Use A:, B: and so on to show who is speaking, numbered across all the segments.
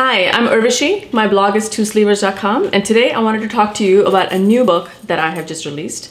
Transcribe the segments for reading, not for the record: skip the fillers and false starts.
A: Hi, I'm Urvashi. My blog is TwoSleevers.com, and today I wanted to talk to you about a new book that I have just released.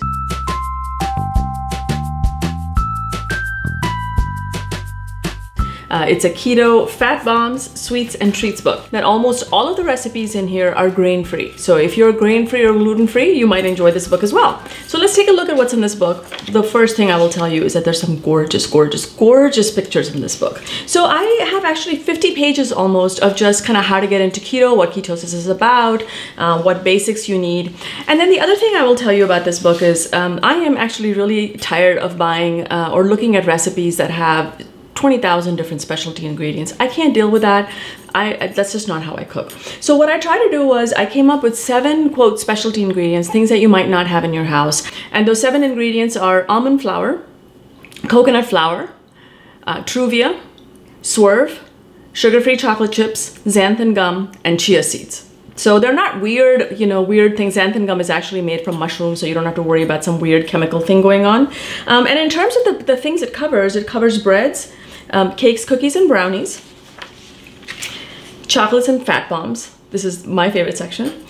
A: It's a keto fat bombs, sweets, and treats book. That almost all of the recipes in here are grain-free. So if you're grain-free or gluten-free, you might enjoy this book as well. So let's take a look at what's in this book. The first thing I will tell you is that there's some gorgeous, gorgeous, gorgeous pictures in this book. So I have actually 50 pages almost of just kind of how to get into keto, what ketosis is about, what basics you need. And then the other thing I will tell you about this book is I am actually really tired of buying or looking at recipes that have 20,000 different specialty ingredients. I can't deal with that. That's just not how I cook. So what I tried to do was I came up with 7 quote specialty ingredients, things that you might not have in your house. And those 7 ingredients are almond flour, coconut flour, Truvia, Swerve, sugar-free chocolate chips, xanthan gum, and chia seeds. So they're not weird, weird things. Xanthan gum is actually made from mushrooms, so you don't have to worry about some weird chemical thing going on. And in terms of the things it covers breads, cakes, cookies, and brownies, chocolates and fat bombs. This is my favorite section.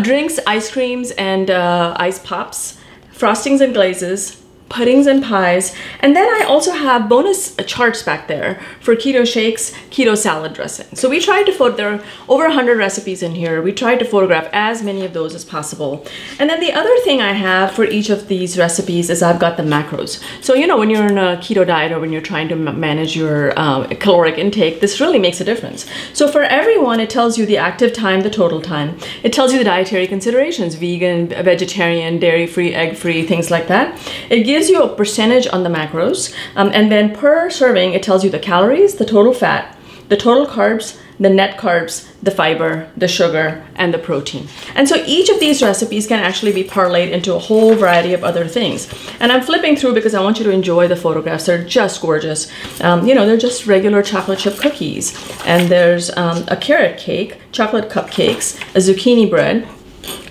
A: Drinks, ice creams, and ice pops, frostings and glazes, puddings and pies. And then I also have bonus charts back there for keto shakes, keto salad dressing. So we tried to there are over 100 recipes in here. We tried to photograph as many of those as possible. And then the other thing I have for each of these recipes is I've got the macros. So when you're in a keto diet or when you're trying to manage your caloric intake, this really makes a difference. So for everyone, it tells you the active time, the total time. It tells you the dietary considerations, vegan, vegetarian, dairy-free, egg-free, things like that. It gives you a percentage on the macros, and then per serving it tells you the calories, the total fat, the total carbs, the net carbs, the fiber, the sugar, and the protein. And so each of these recipes can actually be parlayed into a whole variety of other things. And I'm flipping through because I want you to enjoy the photographs. They're just gorgeous. They're just regular chocolate chip cookies. And there's a carrot cake, chocolate cupcakes, a zucchini bread.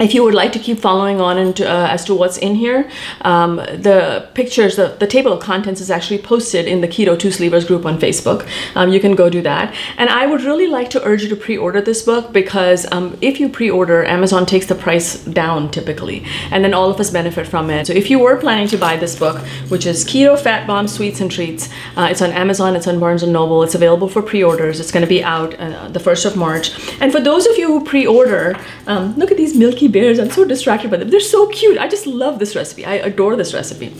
A: If you would like to keep following on as to what's in here, the pictures, the table of contents is actually posted in the Keto TwoSleevers group on Facebook. You can go do that. And I would really like to urge you to pre-order this book because if you pre-order, Amazon takes the price down typically, and then all of us benefit from it. So if you were planning to buy this book, which is Keto Fat Bomb Sweets and Treats, it's on Amazon, it's on Barnes & Noble, it's available for pre-orders. It's going to be out the 1st of March. And for those of you who pre-order, look at these milky bears. I'm so distracted by them. They're so cute. I just love this recipe. I adore this recipe.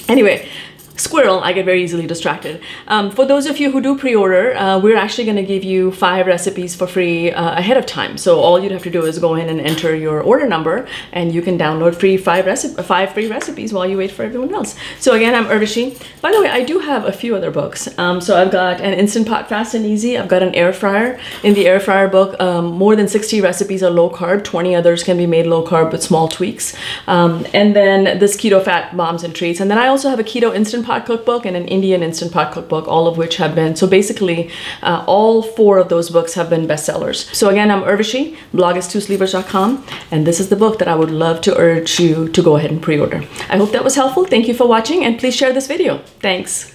A: Anyway, squirrel, I get very easily distracted. For those of you who do pre-order, we're actually going to give you 5 recipes for free ahead of time. So all you'd have to do is go in and enter your order number, and you can download 5 free recipes while you wait for everyone else. So again, I'm Urvashi. By the way, I do have a few other books. So I've got an Instant Pot Fast and Easy. I've got an air fryer. In the air fryer book, more than 60 recipes are low carb. 20 others can be made low carb with small tweaks. And then this Keto Fat Bombs and Treats. And then I also have a Keto Instant Pot cookbook and an Indian Instant Pot cookbook, all of which have been, so basically all 4 of those books have been bestsellers. So again, I'm Urvashi, blog is TwoSleevers.com, and this is the book that I would love to urge you to go ahead and pre-order. I hope that was helpful. Thank you for watching, and please share this video. Thanks.